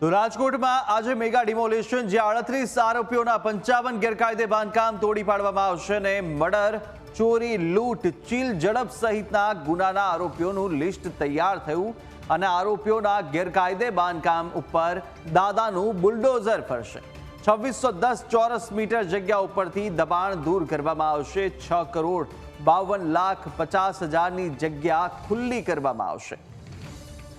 તો રાજકોટમાં આજે મેગા ડિમોલિશન, જ્યાં 38 આરોપીઓના 55 ગેરકાયદે બાંધકામ તોડી પાડવામાં આવશે અને મર્ડર, ચોરી, લૂંટ, ચીલ ઝડપ સહિતના ગુનાના આરોપીઓનું લિસ્ટ તૈયાર થયું અને આરોપીઓના ગેરકાયદે બાંધકામ ઉપર દાદાનું બુલડોઝર ફરશે। 2610 ચોરસ મીટર જગ્યા ઉપરથી દબાણ દૂર કરવામાં આવશે। 6,52,50,000ની જગ્યા ખુલ્લી કરવામાં આવશે।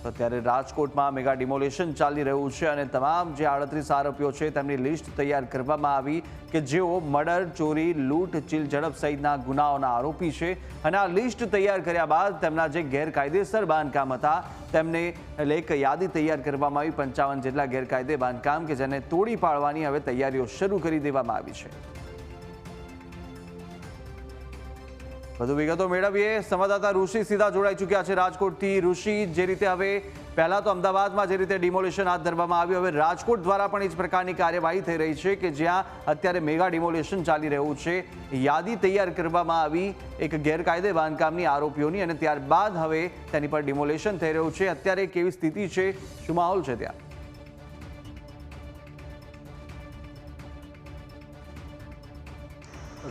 અત્યારે રાજકોટમાં મેગા ડિમોલિશન ચાલી રહ્યું છે અને તમામ જે 38 આરોપીઓ છે તેમની લિસ્ટ તૈયાર કરવામાં આવી કે જેઓ મર્ડર, ચોરી, લૂંટ, ચીલ ઝડપ સહિતના ગુનાઓના આરોપી છે અને આ લિસ્ટ તૈયાર કર્યા બાદ તેમના જે ગેરકાયદેસર બાંધકામ હતા તેમને એક યાદી તૈયાર કરવામાં આવી। 55 જેટલા ગેરકાયદે બાંધકામ કે જેને તોડી પાડવાની હવે તૈયારીઓ શરૂ કરી દેવામાં આવી છે। વધુ વિગતો મેળવીએ, સંવાદદાતા ઋષિ સીધા જોડાઈ ચૂક્યા છે રાજકોટથી। ઋષિ, જે રીતે હવે પહેલા તો અમદાવાદમાં જે રીતે ડિમોલિશન હાથ ધરવામાં આવ્યું, હવે રાજકોટ દ્વારા પણ એ જ પ્રકારની કાર્યવાહી થઈ રહી છે કે જ્યાં અત્યારે મેગા ડિમોલિશન ચાલી રહ્યું છે। યાદી તૈયાર કરવામાં આવી એક ગેરકાયદે બાંધકામની આરોપીઓની અને ત્યારબાદ હવે તેની પર ડિમોલિશન થઈ રહ્યું છે। અત્યારે કેવી સ્થિતિ છે, શું માહોલ છે ત્યાં?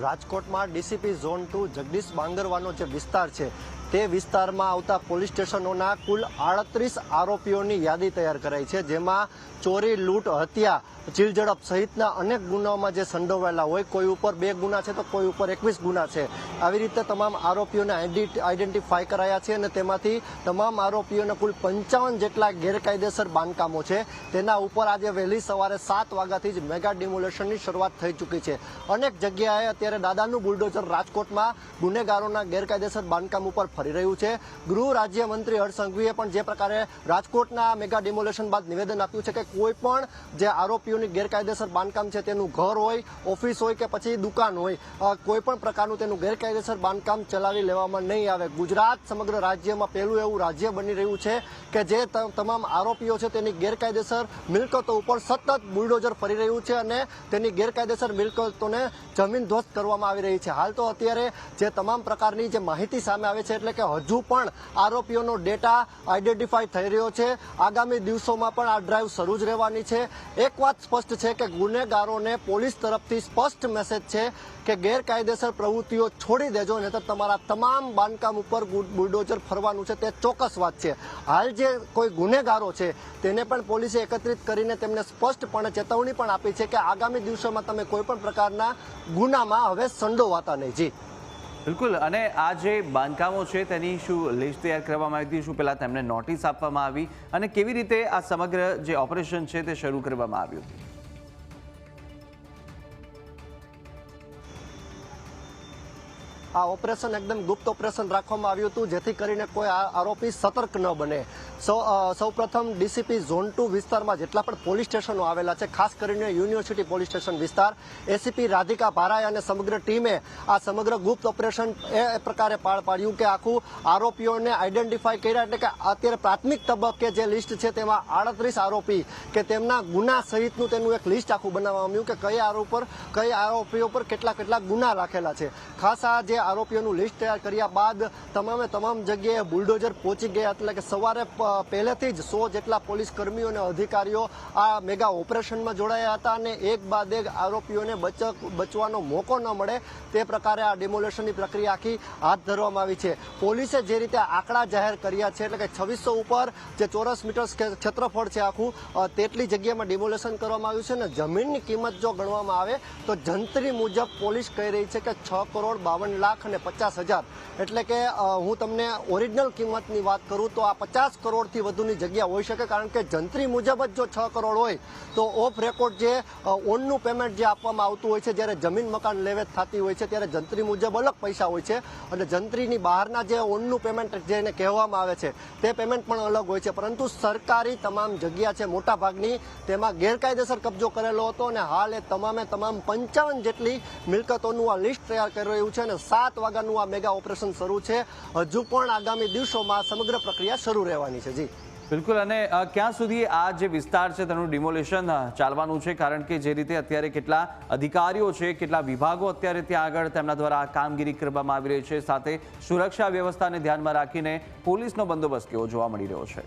રાજકોટમાં ડીસીપી ઝોન 2 જગદીશ બાંગરવાનો જે વિસ્તાર છે તે વિસ્તારમાં આવતા પોલીસ સ્ટેશનોના કુલ 38 આરોપીઓની યાદી તૈયાર કરાઈ છે, જેમાં ચોરી, લૂંટ, હત્યા, ચીલ ઝડપ સહિતના અનેક ગુનાઓમાં જે સંડોવાયેલા હોય, કોઈ ઉપર 2 ગુના છે તો કોઈ ઉપર 21 ગુના છે, આવી રીતે તમામ આરોપીઓને આઈડેન્ટિફાઈ કરાયા છે અને તેમાંથી તમામ આરોપીઓને કુલ 55 જેટલા ગેરકાયદેસર બાંધકામો છે તેના ઉપર આજે વહેલી સવારે 7 વાગ્યાથી જ મેગા ડિમોલેશનની શરૂઆત થઈ ચૂકી છે। અનેક જગ્યાએ અત્યારે દાદાનું બુલડોઝર રાજકોટમાં ગુનેગારોના ગેરકાયદેસર બાંધકામ ઉપર ફરી રહ્યું છે। ગૃહ રાજ્યમંત્રી હર્ષ સંઘવીએ પણ જે પ્રકારે રાજકોટના મેગા ડિમોલેશન બાદ નિવેદન આપ્યું છે કે કોઈ પણ જે આરોપીઓની ગેરકાયદેસર બાંધકામ છે તેનું ઘર હોય, ઓફિસ હોય કે પછી દુકાન હોય, કોઈ પણ પ્રકારનું તેનું ગેરકાયદેસર બાંધકામ ચલાવી લેવામાં નહીં આવે। ગુજરાત સમગ્ર રાજ્યમાં પહેલું એવું રાજ્ય બની રહ્યું છે કે જે તમામ આરોપીઓ છે તેની ગેરકાયદેસર મિલકતો ઉપર સતત બુલડોઝર ફરી રહ્યું છે અને તેની ગેરકાયદેસર મિલકતોને જમીન ધોસ્ત કરવામાં આવી રહી છે। હાલ તો અત્યારે જે તમામ પ્રકારની જે માહિતી સામે આવે છે એટલે કે હજુ પણ આરોપીઓનો ડેટા આઈડેન્ટિફાઈ થઈ રહ્યો છે। આગામી દિવસોમાં પણ આ ડ્રાઈવ શરૂ જ રહેવાની છે। એક વાત સ્પષ્ટ છે કે ગુનેગારોને પોલીસ તરફથી સ્પષ્ટ મેસેજ છે કે ગેરકાયદેસર પ્રવૃત્તિઓ છોડી દેજો, નહીં તો તમારા તમામ બાંધકામ ઉપર બુલડોઝર ફરવાનું છે, તે ચોક્કસ વાત છે। હાલ જે કોઈ ગુનેગારો છે તેને પણ પોલીસે એકત્રિત કરીને તેમને સ્પષ્ટપણે ચેતવણી પણ આપી છે કે આગામી દિવસોમાં તમે કોઈ પણ પ્રકારના ગુનામાં હવે સંડોવાતા નહીં। જી બિલકુલ, અને આ જે બાંધકામો છે તેની શું લિસ્ટ તૈયાર કરવામાં આવી હતી, શું પહેલા તેમને નોટિસ આપવામાં આવી અને કેવી રીતે આ સમગ્ર જે ઓપરેશન છે તે શરૂ કરવામાં આવ્યું? આ ઓપરેશન એકદમ ગુપ્ત ઓપરેશન રાખવામાં આવ્યું હતું જેથી કરીને કોઈ આરોપી સતર્ક ન બને। સૌપ્રથમ ડીસીપી ઝોન 2 વિસ્તારમાં જેટલા પણ પોલીસ સ્ટેશનો આવેલા છે, ખાસ કરીને યુનિવર્સિટી પોલીસ સ્ટેશન વિસ્તાર, એસીપી રાધિકા ભારાય અને સમગ્ર ટીમે આ સમગ્ર ગુપ્ત ઓપરેશન એ પ્રકારે પાર પાડ્યું કે આખું આરોપીઓને આઈડેન્ટિફાઈ કર્યા, એટલે કે અત્યારે પ્રાથમિક તબક્કે જે લિસ્ટ છે તેમાં 38 આરોપી કે તેમના ગુના સહિતનું તેનું એક લિસ્ટ આખું બનાવવામાં આવ્યું કે કઈ આરોપીઓ પર કેટલા ગુના રાખેલા છે। ખાસ આ જે આરોપીઓનું લિસ્ટ તૈયાર કર્યા બાદ તમામ જગ્યાએ બુલડોઝર પહોંચી ગયા, એટલે કે સવારે પહેલેથી જ 100 જેટલા પોલીસ કર્મીઓ અને અધિકારીઓ આ મેગા ઓપરેશનમાં જોડાયા હતા અને એક બાદ એક આરોપીઓને બચવાનો મોકો ન મળે તે પ્રકારે આ ડિમોલેશનની પ્રક્રિયા આખી હાથ ધરવામાં આવી છે। પોલીસે જે રીતે આંકડા જાહેર કર્યા છે, એટલે કે 2600 ઉપર જે ચોરસ મીટર ક્ષેત્રફળ છે આખું, તેટલી જગ્યામાં ડિમોલેશન કરવામાં આવ્યું છે અને જમીનની કિંમત જો ગણવામાં આવે તો જંત્રી મુજબ પોલીસ કહી રહી છે કે 6,52,50,000, એટલે કે હું તમને ઓરિજિનલ કિંમતની વાત કરું તો આ 50 કરોડથી વધુની જગ્યા હોઈ શકે, કારણ કે જંત્રી મુજબ જ જો 6 કરોડ હોય તો ઓફ રેકોર્ડ જે ઓનનું પેમેન્ટ જે આપવામાં આવતું હોય છે, જ્યારે જમીન મકાન લેવેચ થતી હોય છે ત્યારે જંત્રી મુજબ અલગ પૈસા હોય છે અને જંત્રીની બહારના જે ઓનનું પેમેન્ટ જેને કહેવામાં આવે છે તે પેમેન્ટ પણ અલગ હોય છે। પરંતુ સરકારી તમામ જગ્યા છે મોટાભાગની તેમાં ગેરકાયદેસર કબજો કરેલો હતો અને હાલ એ તમામ 55 જેટલી મિલકતોનું આ લિસ્ટ તૈયાર કરી રહ્યું છે અને 7 વાગ્યાનું આ મેગા ઓપરેશન શરૂ છે। હજુ પણ આગામી દિવસોમાં સમગ્ર પ્રક્રિયા શરૂ રહેવાની છે। જી બિલકુલ, અને ક્યાં સુધી આ જે વિસ્તાર છે તેનું ડિમોલિશન ચાલવાનું છે? કારણ કે જે રીતે અત્યારે કેટલા અધિકારીઓ છે, કેટલા વિભાગો અત્યારે ત્યાં આગળ તેમના દ્વારા આ કામગીરી કરવામાં આવી રહી છે, સાથે સુરક્ષા વ્યવસ્થાને ધ્યાનમાં રાખીને પોલીસનો બંદોબસ્ત કેવો જોવા મળી રહ્યો છે?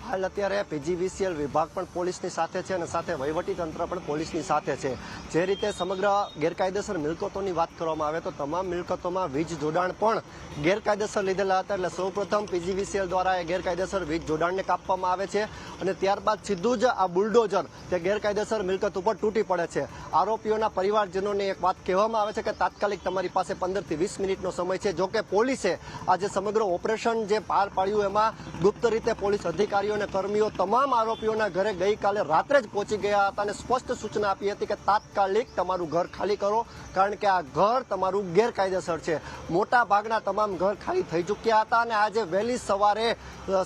હાલ અત્યારે પીજીવીસીએલ વિભાગ પણ પોલીસની સાથે છે અને સાથે વહીવટી તંત્ર પણ પોલીસની સાથે છે. જે રીતે સમગ્ર ગેરકાયદેસર મિલકતોની વાત કરવામાં આવે તો તમામ મિલકતોમાં વીજ જોડાણ પણ ગેરકાયદેસર લીધેલા હતા. એટલે સૌપ્રથમ પીજીવીસીએલ દ્વારા એ ગેરકાયદેસર વીજ જોડાણને કાપવામાં આવે છે અને ત્યારબાદ સીધું જ આ બુલડોઝર તે ગેરકાયદેસર મિલકત ઉપર તૂટી પડે છે. આરોપીઓના પરિવારજનોને એક વાત કહેવામાં આવે છે કે તાત્કાલિક તમારી પાસે 15 થી 20 મિનિટનો સમય છે. જોકે પોલીસે આજે સમગ્ર ઓપરેશન જે પાર પાડ્યું એમાં ગુપ્ત રીતે પોલીસ અધિકારીઓ અને કર્મીઓ તમામ આરોપીઓના ઘરે ગઈકાલે રાત્રે જ પહોંચી ગયા હતા અને સ્પષ્ટ સૂચના આપી હતી કે તાત્કાલિક તમારું ઘર ખાલી કરો, કારણ કે આ ઘર તમારું ગેરકાયદેસર છે. મોટા ભાગના તમામ ઘર ખાલી થઈ ચૂક્યા હતા અને આજે વહેલી સવારે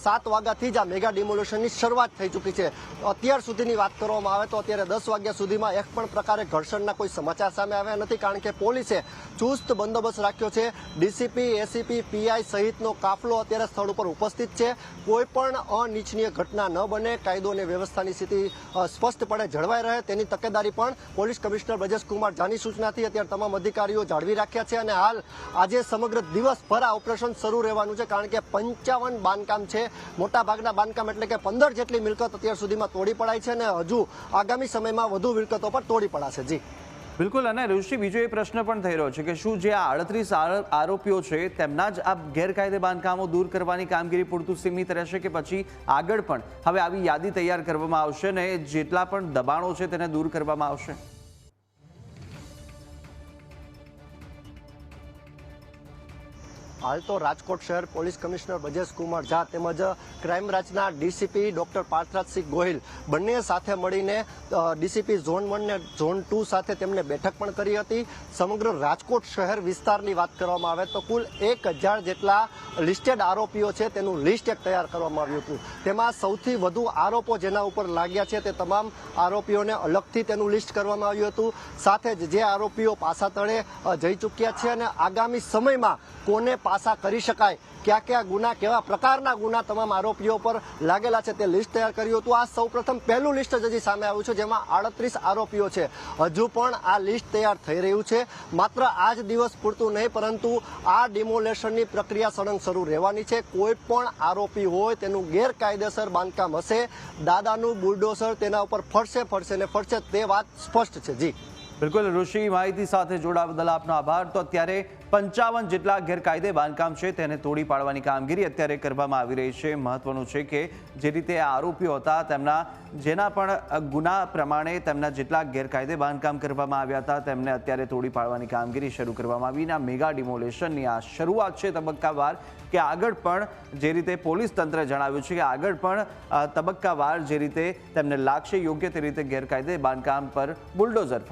7 વાગ્યાથી જ આ મેગા ડિમોલેશનની શરૂઆત થઈ ચૂકી છે. અત્યાર સુધીની વાત કરવામાં આવે તો અત્યારે 10 વાગ્યા સુધીમાં એક પણ પ્રકારે ઘર્ષણના કોઈ સમાચાર સામે આવ્યા નથી, કારણ કે પોલીસે ચુસ્ત બંદોબસ્ત રાખ્યો છે. ડીસીપી, એસીપી, પીઆઈ સહિતનો કાફલો અત્યારે સ્થળ ઉપર ઉપસ્થિત છે. કોઈ પણ અનિચ્છનીય ઘટના ન બને, કાયદો અને વ્યવસ્થાની સ્થિતિ સ્પષ્ટપણે જળવાઈ રહે તેની તકેદારી પણ પોલીસ કમિશનર બ્રજેશકુમાર ઝાની સૂચનાથી અત્યારે તમામ અધિકારીઓ જાળવી રાખ્યા છે. અને હાલ આજે સમગ્ર દિવસભર આ ઓપરેશન શરૂ રહેવાનું છે, કારણ કે 55 બાંધકામ છે. મોટાભાગના બાંધકામ એટલે કે 15 જેટલી મિલકત અત્યાર સુધીમાં તોડી પડાઈ છે અને હજુ આગામી સમયમાં વધુ મિલકતો પર તોડી પડાશે. જી બિલકુલ. અને ઋષિ, બીજો એ પ્રશ્ન પણ થઈ રહ્યો છે કે શું જે આ 38 આરોપીઓ છે તેમના જ આ ગેરકાયદે બાંધકામો દૂર કરવાની કામગીરી પૂરતું સીમિત રહેશે કે પછી આગળ પણ હવે આવી યાદી તૈયાર કરવામાં આવશે ને જેટલા પણ દબાણો છે તેને દૂર કરવામાં આવશે? હાલ તો રાજકોટ શહેર પોલીસ કમિશનર બ્રજેશકુમાર ઝા તેમજ ક્રાઇમ બ્રાન્ચના ડીસીપી ડોક્ટર પાર્થરાજસિંહ ગોહિલ બંને સાથે મળીને ડીસીપી ઝોન 1 ને ઝોન 2 સાથે તેમને બેઠક પણ કરી હતી. સમગ્ર રાજકોટ શહેર વિસ્તારની વાત કરવામાં આવે તો કુલ 1000 જેટલા લિસ્ટેડ આરોપીઓ છે તેનું લિસ્ટ એક તૈયાર કરવામાં આવ્યું હતું. તેમાં સૌથી વધુ આરોપો જેના ઉપર લાગ્યા છે તે તમામ આરોપીઓને અલગથી તેનું લિસ્ટ કરવામાં આવ્યું હતું. સાથે જ જે આરોપીઓ પાસા તળે જઈ ચૂક્યા છે અને આગામી સમયમાં કોને પાસા કરી શકાય, કયા કયા ગુના, કેવા પ્રકારના ગુના તમામ આરોપીઓ પર લાગેલા છે તે લિસ્ટ તૈયાર કર્યું હતું. આ સૌપ્રથમ પહેલું લિસ્ટ જ હજી સામે આવ્યું છે, જેમાં 38 આરોપીઓ છે. હજુ પણ આ લિસ્ટ તૈયાર થઈ રહ્યું છે. માત્ર આ જ દિવસ પૂરતું નહીં, પરંતુ આ ડિમોલેશનની પ્રક્રિયા સળંગ શરૂ રહેવાની છે. કોઈ પણ આરોપી હોય તેનું ગેરકાયદેસર બાંધકામ હશે, દાદાનું બુલડોઝર તેના ઉપર ફરશે ને ફરશે, તે વાત સ્પષ્ટ છે. જી બિલકુલ ઋષિ, માહિતી સાથે જોડાવા બદલ આપનો આભાર. તો અત્યારે 55 જેટલા ગેરકાયદે બાંધકામ છે તેને તોડી પાડવાની કામગીરી અત્યારે કરવામાં આવી રહી છે. મહત્વનું છે કે જે રીતે આ આરોપીઓ હતા તેમના જેના પણ ગુના પ્રમાણે તેમના જેટલા ગેરકાયદે બાંધકામ કરવામાં આવ્યા હતા તેમને અત્યારે તોડી પાડવાની કામગીરી શરૂ કરવામાં આવી. આ મેગા ડિમોલેશનની આ શરૂઆત છે તબક્કાવાર, કે આગળ પણ જે રીતે પોલીસ તંત્રે જણાવ્યું છે કે આગળ પણ તબક્કાવાર જે રીતે તેમને લાગશે યોગ્ય તે રીતે ગેરકાયદે બાંધકામ પર બુલડોઝર ફરશે.